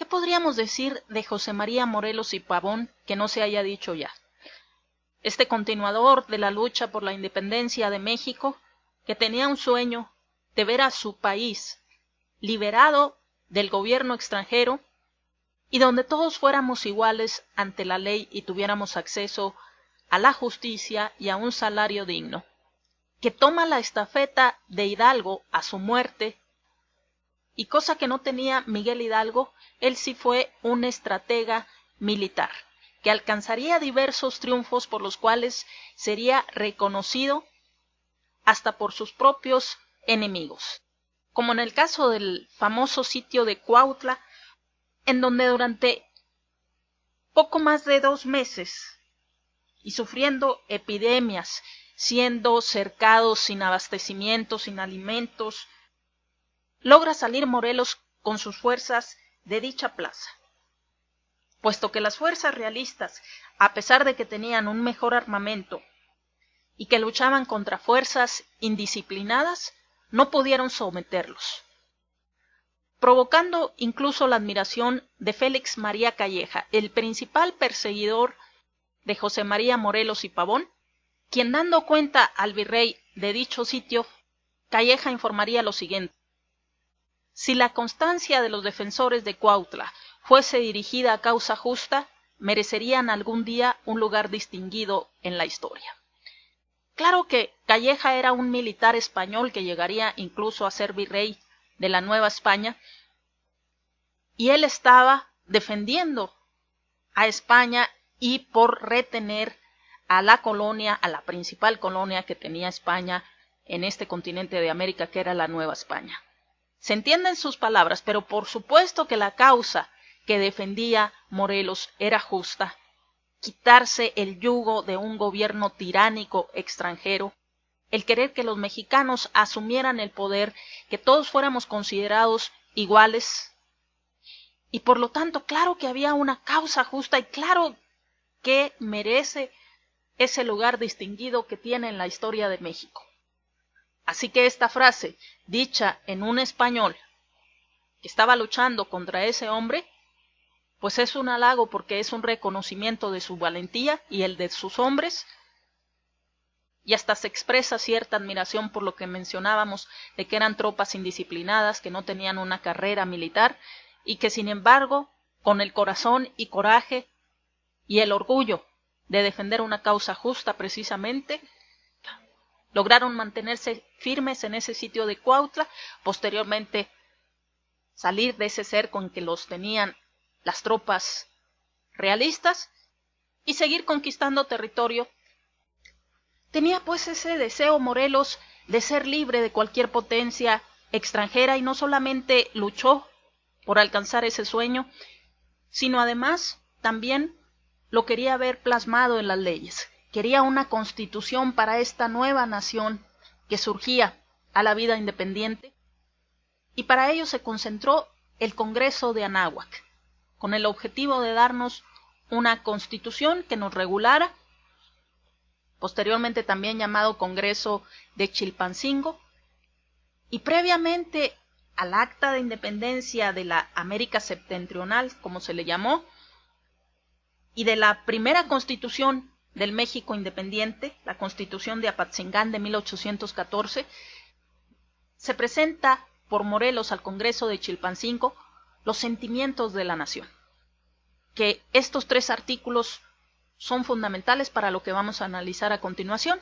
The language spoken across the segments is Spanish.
¿Qué podríamos decir de José María Morelos y Pavón que no se haya dicho ya? Este continuador de la lucha por la independencia de México, que tenía un sueño de ver a su país liberado del gobierno extranjero y donde todos fuéramos iguales ante la ley y tuviéramos acceso a la justicia y a un salario digno, que toma la estafeta de Hidalgo a su muerte, y cosa que no tenía Miguel Hidalgo, él sí fue un estratega militar, que alcanzaría diversos triunfos por los cuales sería reconocido hasta por sus propios enemigos, como en el caso del famoso sitio de Cuautla, en donde durante poco más de 2 meses, y sufriendo epidemias, siendo cercados sin abastecimiento, sin alimentos, logra salir Morelos con sus fuerzas de dicha plaza, puesto que las fuerzas realistas, a pesar de que tenían un mejor armamento y que luchaban contra fuerzas indisciplinadas, no pudieron someterlos, provocando incluso la admiración de Félix María Calleja, el principal perseguidor de José María Morelos y Pavón, quien, dando cuenta al virrey de dicho sitio, Calleja informaría lo siguiente: si la constancia de los defensores de Cuautla fuese dirigida a causa justa, merecerían algún día un lugar distinguido en la historia. Claro que Calleja era un militar español que llegaría incluso a ser virrey de la Nueva España, y él estaba defendiendo a España y por retener a la colonia, a la principal colonia que tenía España en este continente de América, que era la Nueva España. Se entienden sus palabras, pero por supuesto que la causa que defendía Morelos era justa: quitarse el yugo de un gobierno tiránico extranjero, el querer que los mexicanos asumieran el poder, que todos fuéramos considerados iguales, y por lo tanto, claro que había una causa justa y claro que merece ese lugar distinguido que tiene en la historia de México. Así que esta frase, dicha en un español que estaba luchando contra ese hombre, pues es un halago, porque es un reconocimiento de su valentía y el de sus hombres, y hasta se expresa cierta admiración por lo que mencionábamos de que eran tropas indisciplinadas, que no tenían una carrera militar y que sin embargo, con el corazón y coraje y el orgullo de defender una causa justa precisamente, lograron mantenerse firmes en ese sitio de Cuautla, posteriormente salir de ese cerco en que los tenían las tropas realistas y seguir conquistando territorio. Tenía pues ese deseo Morelos de ser libre de cualquier potencia extranjera, y no solamente luchó por alcanzar ese sueño, sino además también lo quería ver plasmado en las leyes. Quería una constitución para esta nueva nación que surgía a la vida independiente, y para ello se concentró el Congreso de Anáhuac, con el objetivo de darnos una constitución que nos regulara, posteriormente también llamado Congreso de Chilpancingo, y previamente al Acta de Independencia de la América Septentrional, como se le llamó, y de la primera Constitución del México independiente, la Constitución de Apatzingán de 1814, se presenta por Morelos al Congreso de Chilpancingo los sentimientos de la nación, que estos 3 artículos son fundamentales para lo que vamos a analizar a continuación.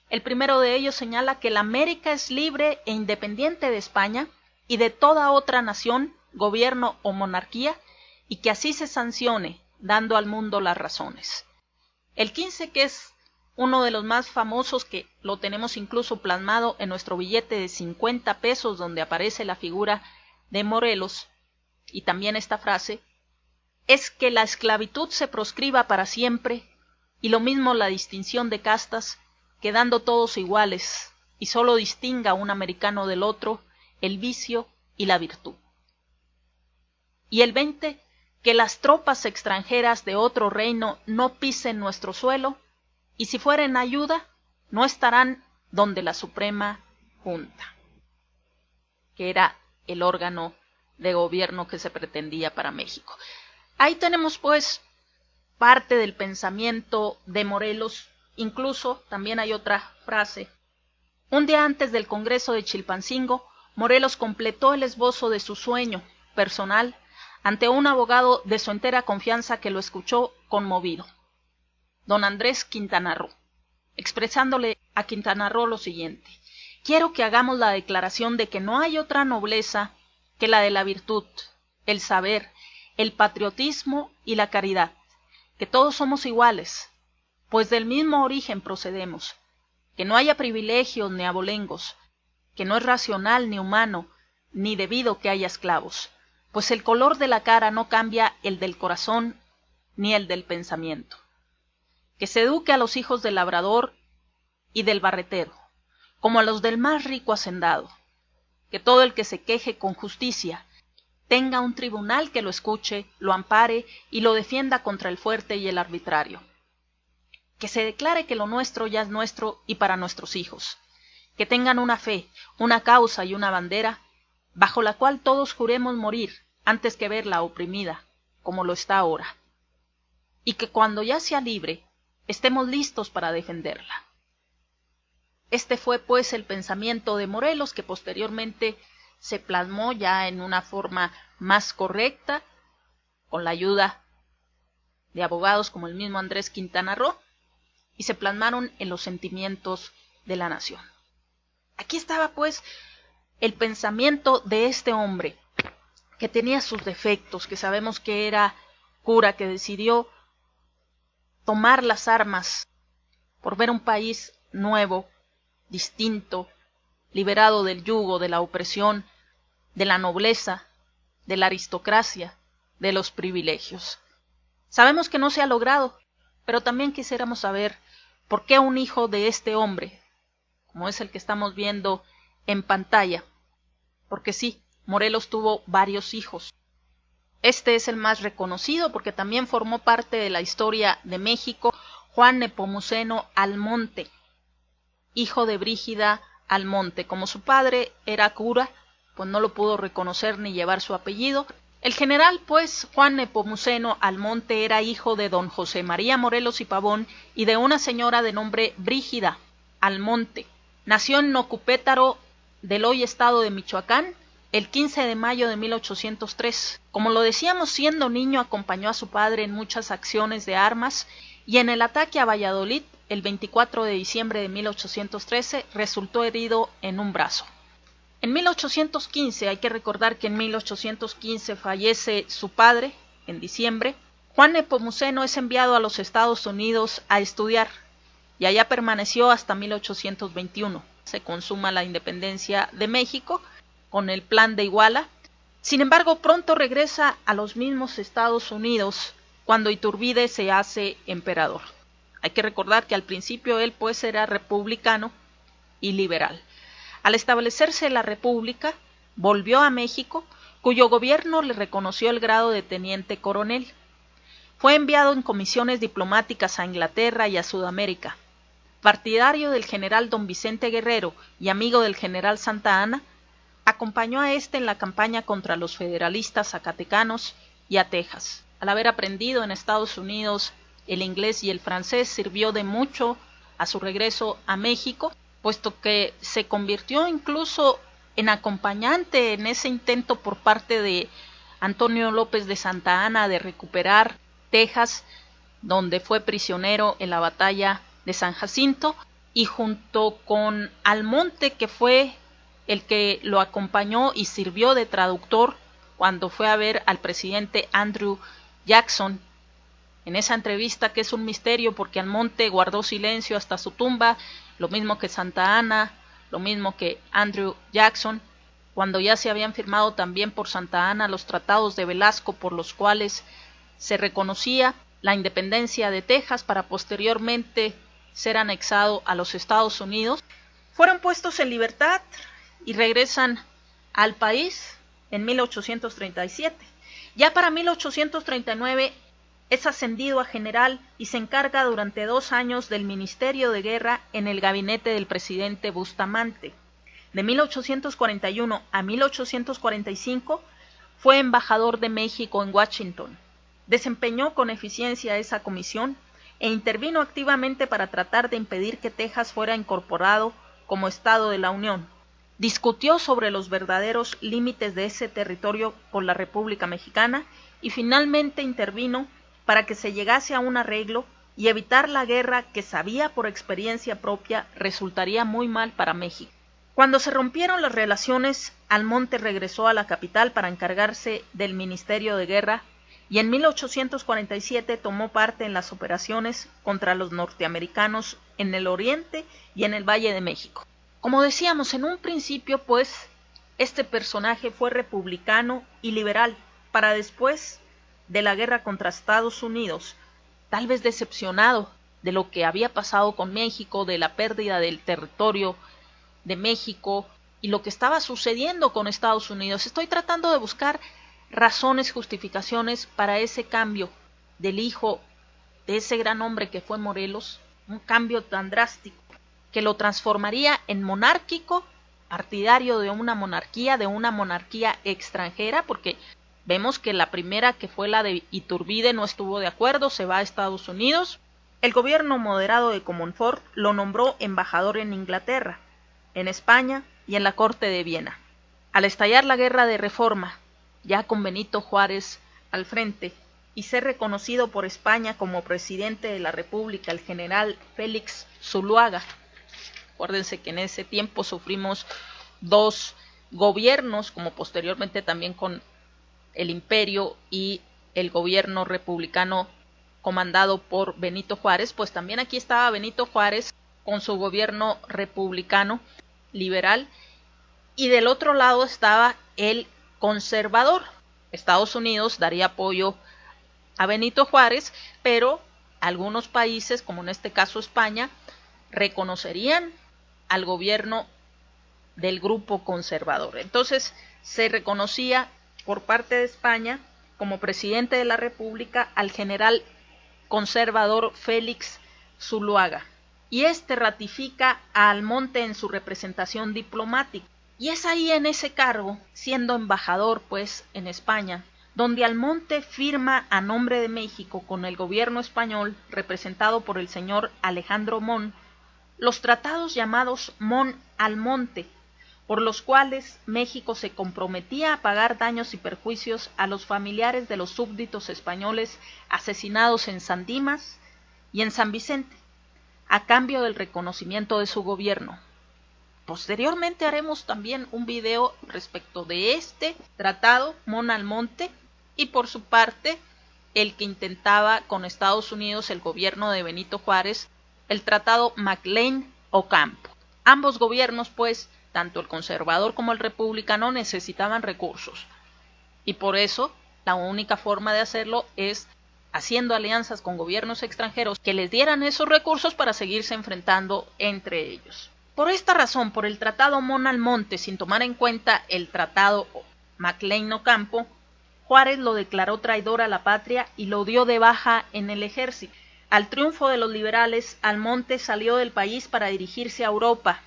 El primero de ellos señala que la América es libre e independiente de España y de toda otra nación, gobierno o monarquía, y que así se sancione, dando al mundo las razones. El 15, que es uno de los más famosos, que lo tenemos incluso plasmado en nuestro billete de 50 pesos, donde aparece la figura de Morelos, y también esta frase, es que la esclavitud se proscriba para siempre, y lo mismo la distinción de castas, quedando todos iguales, y solo distinga un americano del otro el vicio y la virtud. Y el 20, que las tropas extranjeras de otro reino no pisen nuestro suelo, y si fueren ayuda, no estarán donde la Suprema Junta, que era el órgano de gobierno que se pretendía para México. Ahí tenemos pues parte del pensamiento de Morelos. Incluso también hay otra frase. Un día antes del Congreso de Chilpancingo, Morelos completó el esbozo de su sueño personal ante un abogado de su entera confianza que lo escuchó conmovido, don Andrés Quintana Roo, expresándole a Quintana Roo lo siguiente: quiero que hagamos la declaración de que no hay otra nobleza que la de la virtud, el saber, el patriotismo y la caridad, que todos somos iguales, pues del mismo origen procedemos, que no haya privilegios ni abolengos, que no es racional ni humano, ni debido que haya esclavos, pues el color de la cara no cambia el del corazón ni el del pensamiento. Que se eduque a los hijos del labrador y del barretero, como a los del más rico hacendado, que todo el que se queje con justicia tenga un tribunal que lo escuche, lo ampare y lo defienda contra el fuerte y el arbitrario. Que se declare que lo nuestro ya es nuestro y para nuestros hijos, que tengan una fe, una causa y una bandera, bajo la cual todos juremos morir antes que verla oprimida, como lo está ahora, y que cuando ya sea libre, estemos listos para defenderla. Este fue pues el pensamiento de Morelos, que posteriormente se plasmó ya en una forma más correcta, con la ayuda de abogados como el mismo Andrés Quintana Roo, y se plasmaron en los sentimientos de la nación. Aquí estaba pues el pensamiento de este hombre, que tenía sus defectos, que sabemos que era cura, que decidió tomar las armas por ver un país nuevo, distinto, liberado del yugo, de la opresión, de la nobleza, de la aristocracia, de los privilegios. Sabemos que no se ha logrado, pero también quisiéramos saber por qué un hijo de este hombre, como es el que estamos viendo en pantalla, porque sí, Morelos tuvo varios hijos. Este es el más reconocido porque también formó parte de la historia de México, Juan Nepomuceno Almonte, hijo de Brígida Almonte. Como su padre era cura, pues no lo pudo reconocer ni llevar su apellido. El general, pues, Juan Nepomuceno Almonte era hijo de don José María Morelos y Pavón y de una señora de nombre Brígida Almonte. Nació en Nocupétaro del hoy estado de Michoacán el 15 de mayo de 1803. Como lo decíamos, siendo niño acompañó a su padre en muchas acciones de armas y en el ataque a Valladolid el 24 de diciembre de 1813 resultó herido en un brazo. En 1815, hay que recordar que en 1815 fallece su padre, en diciembre. Juan Nepomuceno es enviado a los Estados Unidos a estudiar y allá permaneció hasta 1821. Se consuma la independencia de México con el Plan de Iguala. Sin embargo, pronto regresa a los mismos Estados Unidos cuando Iturbide se hace emperador. Hay que recordar que al principio él pues era republicano y liberal. Al establecerse la República, volvió a México, cuyo gobierno le reconoció el grado de teniente coronel. Fue enviado en comisiones diplomáticas a Inglaterra y a Sudamérica. Partidario del general don Vicente Guerrero y amigo del general Santa Anna, acompañó a este en la campaña contra los federalistas zacatecanos y a Texas. Al haber aprendido en Estados Unidos el inglés y el francés, sirvió de mucho a su regreso a México, puesto que se convirtió incluso en acompañante en ese intento por parte de Antonio López de Santa Anna de recuperar Texas, donde fue prisionero en la batalla de San Jacinto, y junto con Almonte, que fue el que lo acompañó y sirvió de traductor cuando fue a ver al presidente Andrew Jackson. En esa entrevista, que es un misterio porque Almonte guardó silencio hasta su tumba, lo mismo que Santa Anna, lo mismo que Andrew Jackson, cuando ya se habían firmado también por Santa Anna los tratados de Velasco por los cuales se reconocía la independencia de Texas para posteriormente ser anexado a los Estados Unidos, fueron puestos en libertad y regresan al país en 1837. Ya para 1839 es ascendido a general y se encarga durante 2 años del Ministerio de Guerra en el gabinete del presidente Bustamante. De 1841 a 1845 fue embajador de México en Washington. Desempeñó con eficiencia esa comisión e intervino activamente para tratar de impedir que Texas fuera incorporado como Estado de la Unión. Discutió sobre los verdaderos límites de ese territorio con la República Mexicana y finalmente intervino para que se llegase a un arreglo y evitar la guerra que sabía por experiencia propia resultaría muy mal para México. Cuando se rompieron las relaciones, Almonte regresó a la capital para encargarse del Ministerio de Guerra y en 1847 tomó parte en las operaciones contra los norteamericanos en el Oriente y en el Valle de México. Como decíamos en un principio, pues, este personaje fue republicano y liberal, para después de la guerra contra Estados Unidos, tal vez decepcionado de lo que había pasado con México, de la pérdida del territorio de México y lo que estaba sucediendo con Estados Unidos. Estoy tratando de buscar razones, justificaciones para ese cambio del hijo de ese gran hombre que fue Morelos, un cambio tan drástico que lo transformaría en monárquico, partidario de una monarquía extranjera, porque vemos que la primera, que fue la de Iturbide, no estuvo de acuerdo, se va a Estados Unidos. El gobierno moderado de Comonfort lo nombró embajador en Inglaterra, en España y en la corte de Viena. Al estallar la guerra de Reforma, ya con Benito Juárez al frente, y ser reconocido por España como presidente de la República, el general Félix Zuloaga. Acuérdense que en ese tiempo sufrimos dos gobiernos, como posteriormente también con el imperio y el gobierno republicano comandado por Benito Juárez, pues también aquí estaba Benito Juárez con su gobierno republicano liberal, y del otro lado estaba el conservador. Estados Unidos daría apoyo a Benito Juárez, pero algunos países, como en este caso España, reconocerían al gobierno del grupo conservador. Entonces se reconocía por parte de España como presidente de la República al general conservador Félix Zuloaga, y este ratifica a Almonte en su representación diplomática. Y es ahí en ese cargo, siendo embajador pues en España, donde Almonte firma a nombre de México con el gobierno español, representado por el señor Alejandro Mon, los tratados llamados Mon-Almonte, por los cuales México se comprometía a pagar daños y perjuicios a los familiares de los súbditos españoles asesinados en San Dimas y en San Vicente, a cambio del reconocimiento de su gobierno. Posteriormente haremos también un video respecto de este tratado Mon-Almonte y por su parte el que intentaba con Estados Unidos el gobierno de Benito Juárez, el tratado McLean-Ocampo. Ambos gobiernos, pues, tanto el conservador como el republicano, necesitaban recursos, y por eso la única forma de hacerlo es haciendo alianzas con gobiernos extranjeros que les dieran esos recursos para seguirse enfrentando entre ellos. Por esta razón, por el tratado Mon-Almonte, sin tomar en cuenta el tratado McLean-Ocampo, Juárez lo declaró traidor a la patria y lo dio de baja en el ejército. Al triunfo de los liberales, Almonte salió del país para dirigirse a Europa,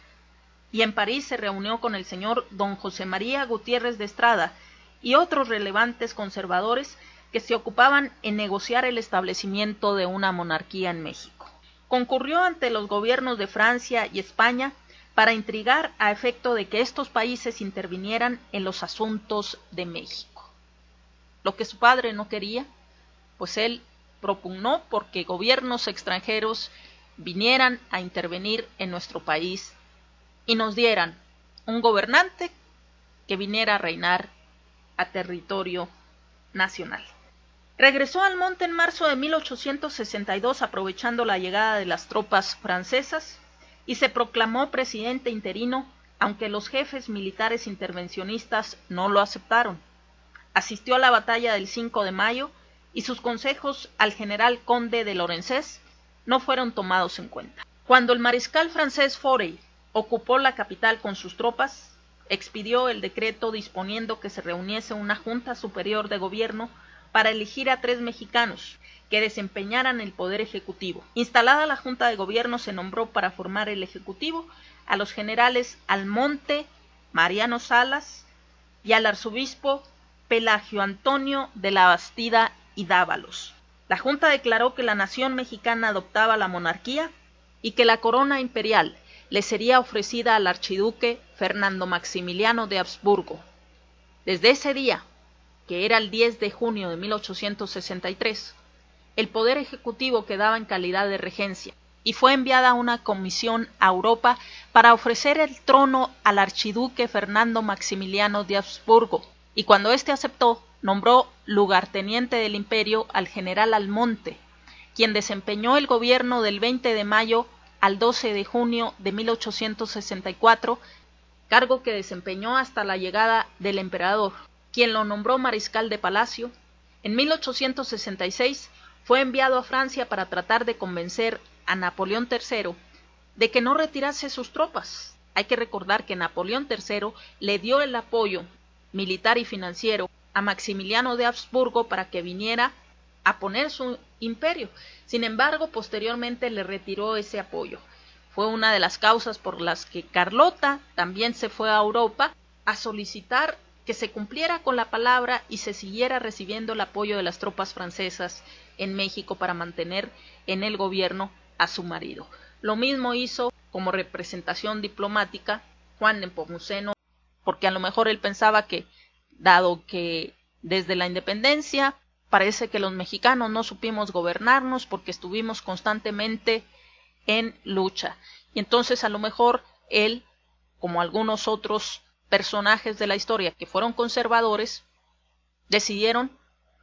y en París se reunió con el señor don José María Gutiérrez de Estrada y otros relevantes conservadores que se ocupaban en negociar el establecimiento de una monarquía en México. Concurrió ante los gobiernos de Francia y España para intrigar a efecto de que estos países intervinieran en los asuntos de México. Lo que su padre no quería, pues él propugnó porque gobiernos extranjeros vinieran a intervenir en nuestro país y nos dieran un gobernante que viniera a reinar a territorio nacional. Regresó al monte en marzo de 1862 aprovechando la llegada de las tropas francesas y se proclamó presidente interino, aunque los jefes militares intervencionistas no lo aceptaron. Asistió a la batalla del 5 de mayo y sus consejos al general conde de Lorenzés no fueron tomados en cuenta. Cuando el mariscal francés Forey ocupó la capital con sus tropas, expidió el decreto disponiendo que se reuniese una junta superior de gobierno para elegir a 3 mexicanos que desempeñaran el poder ejecutivo. Instalada la junta de gobierno, se nombró para formar el ejecutivo a los generales Almonte, Mariano Salas y al arzobispo Pelagio Antonio de la Bastida y Dávalos. La Junta declaró que la nación mexicana adoptaba la monarquía y que la corona imperial le sería ofrecida al archiduque Fernando Maximiliano de Habsburgo. Desde ese día, que era el 10 de junio de 1863, el poder ejecutivo quedaba en calidad de regencia y fue enviada una comisión a Europa para ofrecer el trono al archiduque Fernando Maximiliano de Habsburgo, y cuando éste aceptó, nombró lugarteniente del imperio al general Almonte, quien desempeñó el gobierno del 20 de mayo al 12 de junio de 1864, cargo que desempeñó hasta la llegada del emperador, quien lo nombró mariscal de palacio. En 1866 fue enviado a Francia para tratar de convencer a Napoleón III de que no retirase sus tropas. Hay que recordar que Napoleón III le dio el apoyo militar y financiero a Maximiliano de Habsburgo para que viniera a poner su imperio. Sin embargo, posteriormente le retiró ese apoyo. Fue una de las causas por las que Carlota también se fue a Europa a solicitar que se cumpliera con la palabra y se siguiera recibiendo el apoyo de las tropas francesas en México para mantener en el gobierno a su marido. Lo mismo hizo como representación diplomática Juan Nepomuceno, porque a lo mejor él pensaba que, dado que desde la independencia parece que los mexicanos no supimos gobernarnos porque estuvimos constantemente en lucha, y entonces a lo mejor él, como algunos otros personajes de la historia que fueron conservadores, decidieron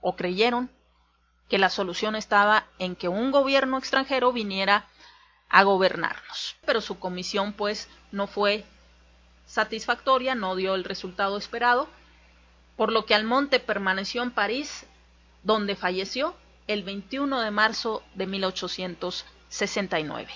o creyeron que la solución estaba en que un gobierno extranjero viniera a gobernarnos. Pero su comisión pues no fue satisfactoria, no dio el resultado esperado, por lo que Almonte permaneció en París, donde falleció el 21 de marzo de 1869.